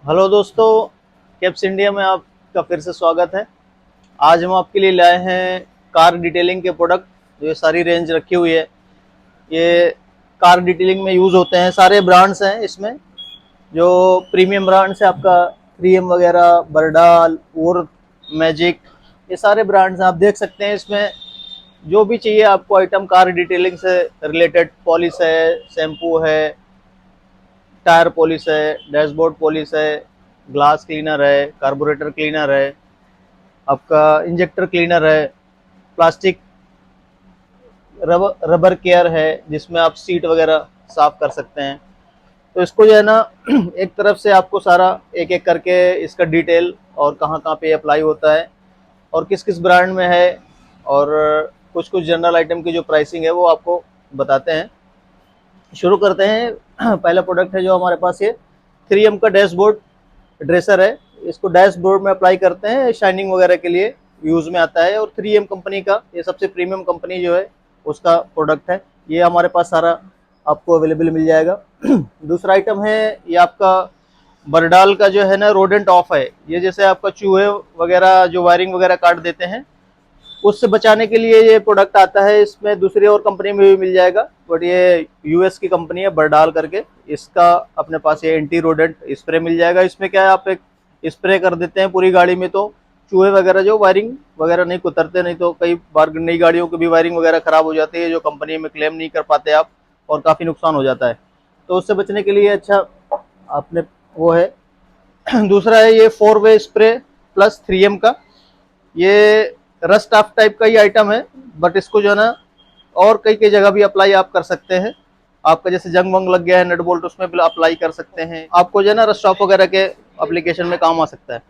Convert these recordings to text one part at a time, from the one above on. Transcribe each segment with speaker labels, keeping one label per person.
Speaker 1: Hello दोस्तों, caps India में आपका फिर से स्वागत है। आज हम आपके लिए लाए हैं कार डिटेलिंग के प्रोडक्ट। जो ये सारी रेंज रखी हुई है, ये कार डिटेलिंग में यूज़ होते हैं। सारे ब्रांड्स हैं इसमें। जो प्रीमियम ब्रांड्स है आपका 3M वगैरह, बरडाल और मैजिक, ये सारे ब्रांड्स हैं। आप देख सकते हैं इसमें जो भी चाहिए आपको आइटम कार डिटेलिंग से रिलेटेड, पॉलिश है, शैम्पू है, टायर पॉलिश है, डैशबोर्ड पॉलिश है, ग्लास क्लीनर है, कार्बोरेटर क्लीनर है, आपका इंजेक्टर क्लीनर है, प्लास्टिक रबर केयर है जिसमें आप सीट वगैरह साफ कर सकते हैं। तो इसको जो है ना एक तरफ से आपको सारा एक एक करके इसका डिटेल और कहाँ कहाँ पे अप्लाई होता है और किस किस ब्रांड में है, और कुछ कुछ जनरल आइटम की जो प्राइसिंग है वो आपको बताते हैं। शुरू करते हैं। पहला प्रोडक्ट है जो हमारे पास, ये 3M का डैशबोर्ड ड्रेसर है। इसको डैशबोर्ड में अप्लाई करते हैं, शाइनिंग वगैरह के लिए यूज़ में आता है। और 3M कंपनी का ये सबसे प्रीमियम कंपनी जो है उसका प्रोडक्ट है। ये हमारे पास सारा आपको अवेलेबल मिल जाएगा। दूसरा आइटम है ये आपका बरडाल का जो है ना रोडेंट ऑफ है। ये जैसे आपका चूहे वगैरह जो वायरिंग वगैरह काट देते हैं, उससे बचाने के लिए ये प्रोडक्ट आता है। इसमें दूसरी और कंपनी में भी मिल जाएगा, बट ये यूएस की कंपनी है बरडाल करके। इसका अपने पास ये एंटी रोडेंट स्प्रे मिल जाएगा। इसमें क्या है, आप एक स्प्रे कर देते हैं पूरी गाड़ी में तो चूहे वगैरह जो वायरिंग वगैरह नहीं कुतरते। नहीं तो कई बार नई गाड़ियों की भी वायरिंग वगैरह खराब हो जाती है जो कंपनी में क्लेम नहीं कर पाते आप, और काफ़ी नुकसान हो जाता है। तो उससे बचने के लिए अच्छा आपने वो है। दूसरा है ये 4 वे स्प्रे प्लस 3M का। ये रस्ट ऑफ टाइप का ही आइटम है, बट इसको जो है ना और कई कई जगह भी अप्लाई आप कर सकते हैं। आपका जैसे जंग वंग लग गया है नट बोल्ट, उसमें भी अप्लाई कर सकते हैं। आपको जो है ना रस्ट ऑफ वगैरह के एप्लीकेशन में काम आ सकता है।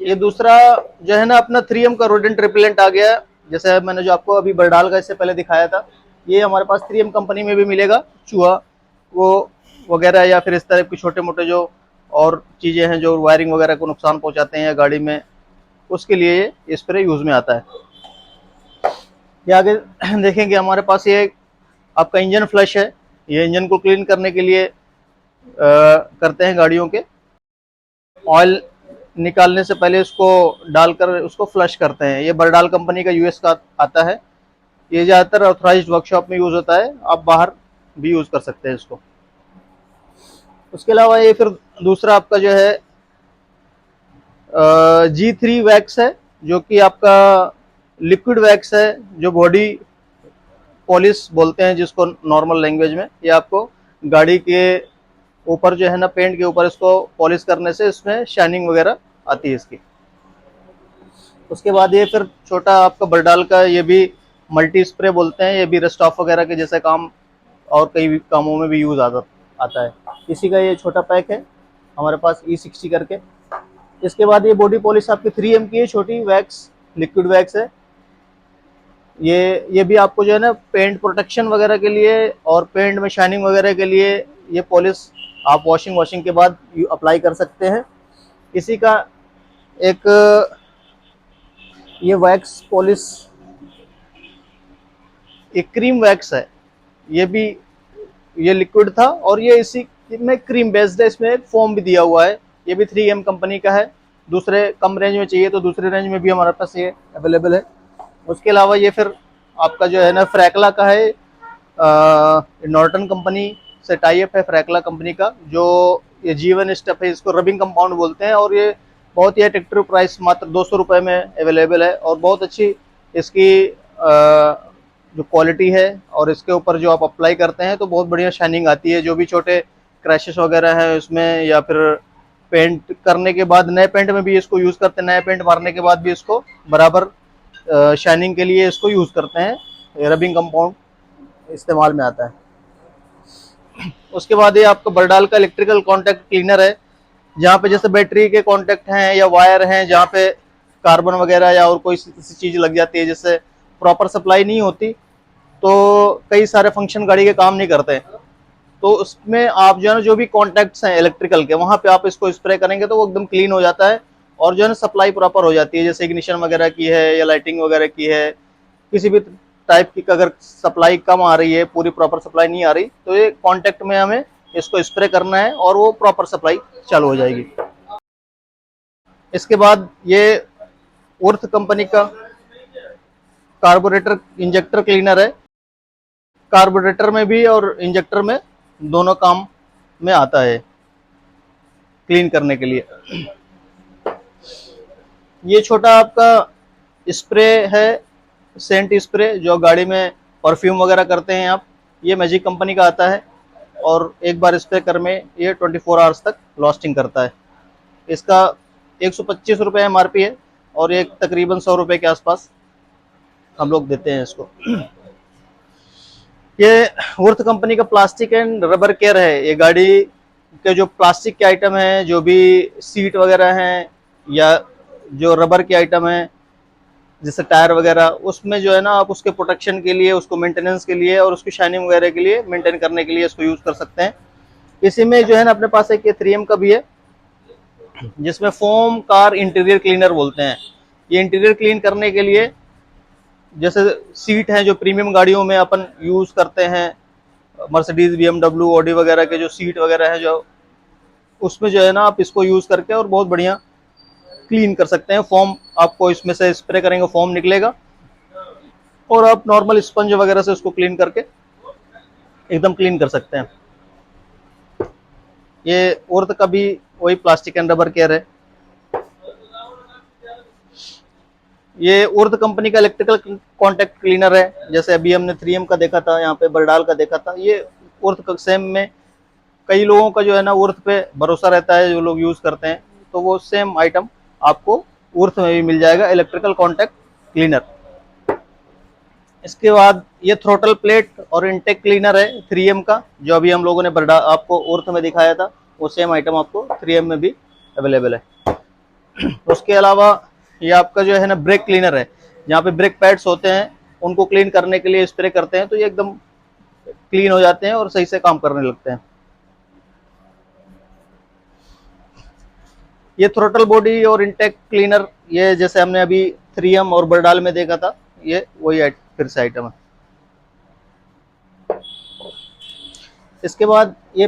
Speaker 1: ये दूसरा जो है ना अपना 3M का रोडेंट रिपेलेंट आ गया है। जैसे मैंने जो आपको अभी बरडाल का इससे पहले दिखाया था, ये हमारे पास 3M कंपनी में भी मिलेगा। चूहा वो वगैरह या फिर इस तरह के छोटे मोटे जो और चीज़ें हैं जो वायरिंग वगैरह को नुकसान पहुंचाते हैं या गाड़ी में, उसके लिए ये स्प्रे यूज़ में आता है। ये आगे देखेंगे हमारे पास ये आपका इंजन फ्लश है। ये इंजन को क्लीन करने के लिए करते हैं गाड़ियों के। ऑयल निकालने से पहले उसको डालकर उसको फ्लश करते हैं। ये बरडाल कंपनी का यूएस का आता है। ये ज़्यादातर ऑथराइज्ड वर्कशॉप में यूज़ होता है, आप बाहर भी यूज़ कर सकते हैं इसको। उसके अलावा ये फिर दूसरा आपका जो है G3 वैक्स है, जो कि आपका लिक्विड वैक्स है, जो बॉडी पॉलिश बोलते हैं जिसको नॉर्मल लैंग्वेज में। ये आपको गाड़ी के ऊपर जो है ना पेंट के ऊपर इसको पॉलिश करने से इसमें शाइनिंग वगैरह आती है इसकी। उसके बाद ये फिर छोटा आपका बरडाल का ये भी मल्टी स्प्रे बोलते हैं। ये भी रस्ट ऑफ वगैरह के जैसे काम और कई भी कामों में भी यूज़ आता है। इसी का ये छोटा पैक है हमारे पास E60 करके। इसके बाद ये बॉडी पॉलिश आपकी 3M की है, छोटी वैक्स, लिक्विड वैक्स है। ये भी आपको जो है ना पेंट प्रोटेक्शन वगैरह के लिए और पेंट में शाइनिंग वगैरह के लिए ये पॉलिश आप वॉशिंग के बाद अप्लाई कर सकते हैं। इसी का एक ये वैक्स पॉलिश एक क्रीम वैक्स है। ये भी ये लिक्विड था और ये इसी में क्रीम बेस्ड है। इसमें एक फोम भी दिया हुआ है। ये भी 3M कंपनी का है। दूसरे कम रेंज में चाहिए तो दूसरे रेंज में भी हमारे पास ये अवेलेबल है। उसके अलावा ये फिर आपका जो है ना फ्रैकला का है। नॉर्टन कंपनी से टाई अप है फ्रैकला कंपनी का। जो ये जीवन स्टेप है, इसको रबिंग कंपाउंड बोलते हैं। और ये बहुत ही अट्रैक्टिव प्राइस, मात्र 200 रुपये में अवेलेबल है। और बहुत अच्छी इसकी जो क्वालिटी है और इसके ऊपर जो आप अप्लाई करते हैं तो बहुत बढ़िया शाइनिंग आती है। जो भी छोटे क्रैशेस वगैरह हैं उसमें, या फिर पेंट करने के बाद नए पेंट में भी इसको यूज़ करते हैं, नए पेंट मारने के बाद भी इसको बराबर शाइनिंग के लिए इसको यूज़ करते हैं। रबिंग कंपाउंड इस्तेमाल में आता है। उसके बाद ये आपका बरडाल का इलेक्ट्रिकल कॉन्टैक्ट क्लीनर है। जहाँ पे जैसे बैटरी के कॉन्टैक्ट हैं या वायर हैं, जहाँ पे कार्बन वगैरह या और कोई चीज़ लग जाती है, जिससे प्रॉपर सप्लाई नहीं होती, तो कई सारे फंक्शन गाड़ी के काम नहीं करते। तो उसमें आप जो है ना जो भी कॉन्टैक्ट्स हैं इलेक्ट्रिकल के, वहाँ पे आप इसको स्प्रे करेंगे तो वो एकदम क्लीन हो जाता है और जो है ना सप्लाई प्रॉपर हो जाती है। जैसे इग्निशन वगैरह की है या लाइटिंग वगैरह की है, किसी भी टाइप की अगर सप्लाई कम आ रही है, पूरी प्रॉपर सप्लाई नहीं आ रही, तो ये कॉन्टैक्ट में हमें इसको स्प्रे करना है और वो प्रॉपर सप्लाई चालू हो जाएगी। इसके बाद ये उर्थ कंपनी का कार्बोरेटर इंजेक्टर क्लीनर है। कार्बोरेटर में भी और इंजेक्टर में दोनों काम में आता है क्लीन करने के लिए। ये छोटा आपका स्प्रे है, सेंट स्प्रे, जो गाड़ी में परफ्यूम वगैरह करते हैं आप। ये मैजिक कंपनी का आता है और एक बार स्प्रे कर में ये 24 आवर्स तक लास्टिंग करता है। इसका 125 रुपये MRP है और ये तकरीबन 100 रुपये के आसपास हम लोग देते हैं इसको। ये वर्थ कंपनी का प्लास्टिक एंड रबर केयर है। ये गाड़ी के जो प्लास्टिक के आइटम हैं, जो भी सीट वगैरह हैं या जो रबर के आइटम हैं जैसे टायर वगैरह, उसमें जो है ना आप उसके प्रोटेक्शन के लिए, उसको मेंटेनेंस के लिए और उसकी शाइनिंग वगैरह के लिए, मेंटेन करने के लिए इसको यूज कर सकते हैं। इसी में जो है ना अपने पास एक 3M का भी है, जिसमें फोम कार इंटीरियर क्लीनर बोलते हैं। ये इंटीरियर क्लीन करने के लिए, जैसे सीट हैं जो प्रीमियम गाड़ियों में अपन यूज करते हैं, मर्सिडीज, BMW, ऑडी वगैरह के जो सीट वगैरह है, जो उसमें जो है ना आप इसको यूज करके और बहुत बढ़िया क्लीन कर सकते हैं। फोम आपको इसमें से स्प्रे करेंगे, फोम निकलेगा और आप नॉर्मल स्पंज वगैरह से उसको क्लीन करके एकदम क्लीन कर सकते हैं। ये उर्थ का भी वही प्लास्टिक एंड रबर केयर है। ये उर्थ कंपनी का इलेक्ट्रिकल कॉन्टैक्ट क्लीनर है। जैसे अभी हमने 3M का देखा था, यहाँ पे बरडाल का देखा था। ये उर्थ का सेम में कई लोगों का जो है ना उर्थ पे भरोसा रहता है, जो लोग यूज करते हैं, तो वो सेम आइटम आपको उर्थ में भी मिल जाएगा, इलेक्ट्रिकल कॉन्टैक्ट क्लीनर। इसके बाद ये थ्रोटल प्लेट और इनटेक क्लीनर है 3M का, जो अभी हम लोगों ने बरडा आपको उर्थ में दिखाया था, वो सेम आइटम आपको 3M में भी अवेलेबल है। उसके अलावा ये आपका जो है ना ब्रेक क्लीनर है। जहाँ पे ब्रेक पैड्स होते हैं उनको क्लीन करने के लिए स्प्रे करते हैं तो ये एकदम क्लीन हो जाते हैं और सही से काम करने लगते हैं। ये थ्रोटल बॉडी और इनटेक क्लीनर, ये जैसे हमने अभी 3M और बरडाल में देखा था, ये वही फिर से आइटम है। इसके बाद ये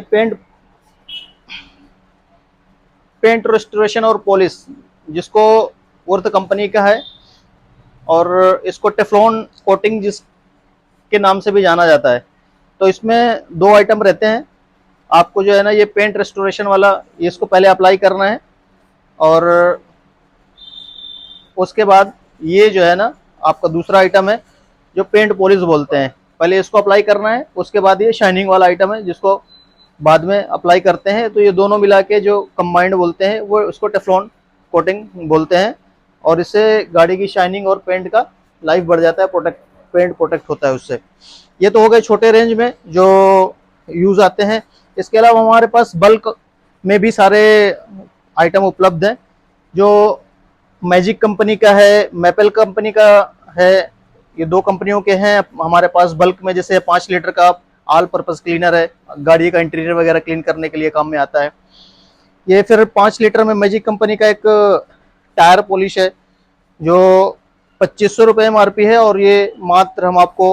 Speaker 1: पेंट रेस्टोरेशन और पॉलिश, जिसको उर्थ कंपनी का है और इसको टेफ्लॉन कोटिंग जिसके नाम से भी जाना जाता है। तो इसमें 2 आइटम रहते हैं। आपको जो है ना ये पेंट रेस्टोरेशन वाला, इसको पहले अप्लाई करना है और उसके बाद ये जो है ना आपका दूसरा आइटम है जो पेंट पॉलिश बोलते हैं। पहले इसको अप्लाई करना है, उसके बाद ये शाइनिंग वाला आइटम है जिसको बाद में अप्लाई करते हैं। तो ये दोनों मिला के जो कंबाइंड बोलते हैं वो उसको टेफ्लॉन कोटिंग बोलते हैं और इससे गाड़ी की शाइनिंग और पेंट का लाइफ बढ़ जाता है, पेंट प्रोटेक्ट होता है उससे। ये तो हो गए छोटे रेंज में जो यूज आते हैं। इसके अलावा हमारे पास बल्क में भी सारे आइटम उपलब्ध हैं, जो मैजिक कंपनी का है, मैपल कंपनी का है। ये 2 कंपनियों के हैं हमारे पास बल्क में। जैसे 5 लीटर का ऑल पर्पस क्लीनर है, गाड़ी का इंटीरियर वगैरह क्लीन करने के लिए काम में आता है। ये फिर 5 लीटर में मैजिक कंपनी का एक टायर पॉलिश है जो 2500 रुपये MRP है और ये मात्र हम आपको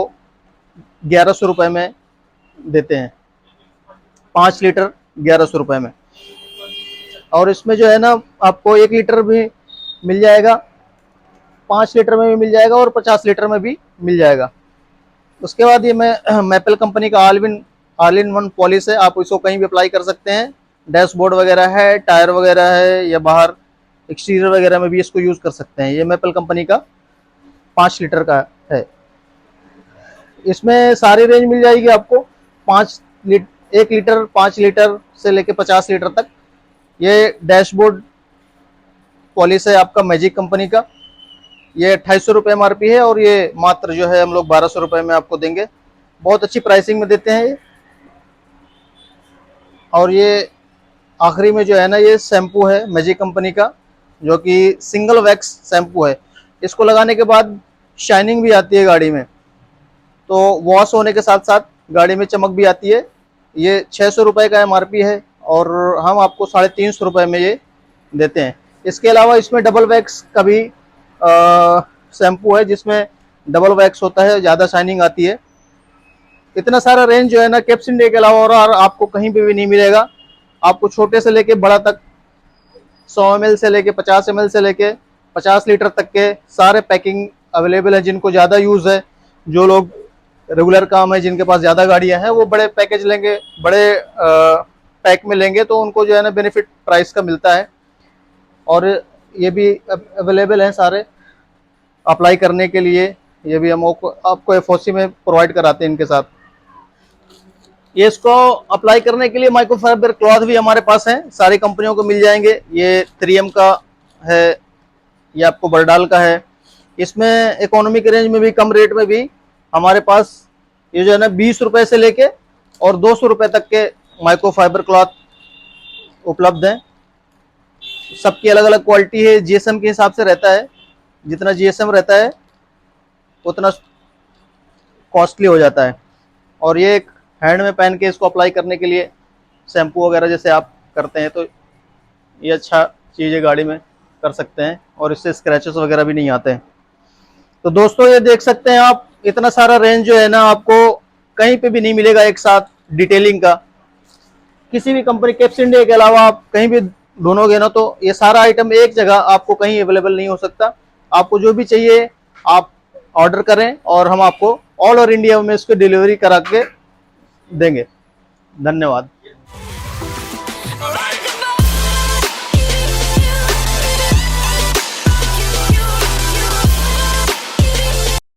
Speaker 1: 1100 रुपये में देते हैं, 5 लीटर 1100 रुपये में। और इसमें जो है ना आपको 1 लीटर भी मिल जाएगा, 5 लीटर में भी मिल जाएगा और 50 लीटर में भी मिल जाएगा। उसके बाद ये मैपल कंपनी का ऑल इन वन पॉलिश है। आप इसको कहीं भी अप्लाई कर सकते हैं, डैशबोर्ड वगैरह है, टायर वगैरह है या बाहर एक्सटीरियर वगैरह में भी इसको यूज कर सकते हैं। ये मैपल कंपनी का 5 लीटर का है। इसमें सारी रेंज मिल जाएगी आपको, 1 लीटर, 5 लीटर से लेके 50 लीटर तक। ये डैशबोर्ड पॉलिश है आपका मैजिक कंपनी का, ये 2800 रुपये MRP है और ये मात्र जो है हम लोग 1200 रुपये में आपको देंगे। बहुत अच्छी प्राइसिंग में देते हैं ये। और ये आखिरी में जो है ना ये शैम्पू है मैजिक कंपनी का, जो कि सिंगल वैक्स शैम्पू है। इसको लगाने के बाद शाइनिंग भी आती है गाड़ी में, तो वॉश होने के साथ साथ गाड़ी में चमक भी आती है। ये 600 रुपये का MRP है और हम आपको 350 रुपये में ये देते हैं। इसके अलावा इसमें डबल वैक्स का भी शैम्पू है, जिसमें डबल वैक्स होता है, ज़्यादा शाइनिंग आती है। इतना सारा रेंज जो है ना कैप्स इंडिया के अलावा और आपको कहीं पे भी नहीं मिलेगा। आपको छोटे से लेके बड़ा तक 100 ml से लेके 50 ml से लेके 50 लीटर तक के सारे पैकिंग अवेलेबल है। जिनको ज़्यादा यूज़ है, जो लोग रेगुलर काम है, जिनके पास ज़्यादा गाड़ियां हैं, वो बड़े पैकेज लेंगे, बड़े पैक में लेंगे, तो उनको जो है ना बेनिफिट प्राइस का मिलता है। और ये भी अवेलेबल हैं सारे अप्लाई करने के लिए। ये भी हम आपको एफओसी में प्रोवाइड कराते हैं इनके साथ। ये इसको अप्लाई करने के लिए माइक्रोफाइबर क्लॉथ भी हमारे पास है, सारी कंपनियों को मिल जाएंगे। ये 3M का है, ये आपको बरडाल का है। इसमें इकोनॉमिक रेंज में भी, कम रेट में भी हमारे पास ये जो है ना 20 रुपए से लेके और 200 रुपए तक के माइक्रोफाइबर क्लॉथ उपलब्ध हैं। सबकी अलग अलग क्वालिटी है, जीएसएम के हिसाब से रहता है। जितना जीएसएम रहता है उतना कॉस्टली हो जाता है। और ये एक हैंड में पहन के इसको अप्लाई करने के लिए, शैम्पू वगैरह जैसे आप करते हैं, तो ये अच्छा चीज़ है, गाड़ी में कर सकते हैं और इससे स्क्रैचेस वगैरह भी नहीं आते हैं। तो दोस्तों ये देख सकते हैं आप, इतना सारा रेंज जो है ना आपको कहीं पे भी नहीं मिलेगा एक साथ डिटेलिंग का। किसी भी कंपनी, कैप्स इंडिया के अलावा आप कहीं भी ढूंढोगे ना, तो ये सारा आइटम एक जगह आपको कहीं अवेलेबल नहीं हो सकता। आपको जो भी चाहिए आप ऑर्डर करें और हम आपको ऑल ओवर इंडिया में इसको डिलीवरी करा के देंगे। धन्यवाद।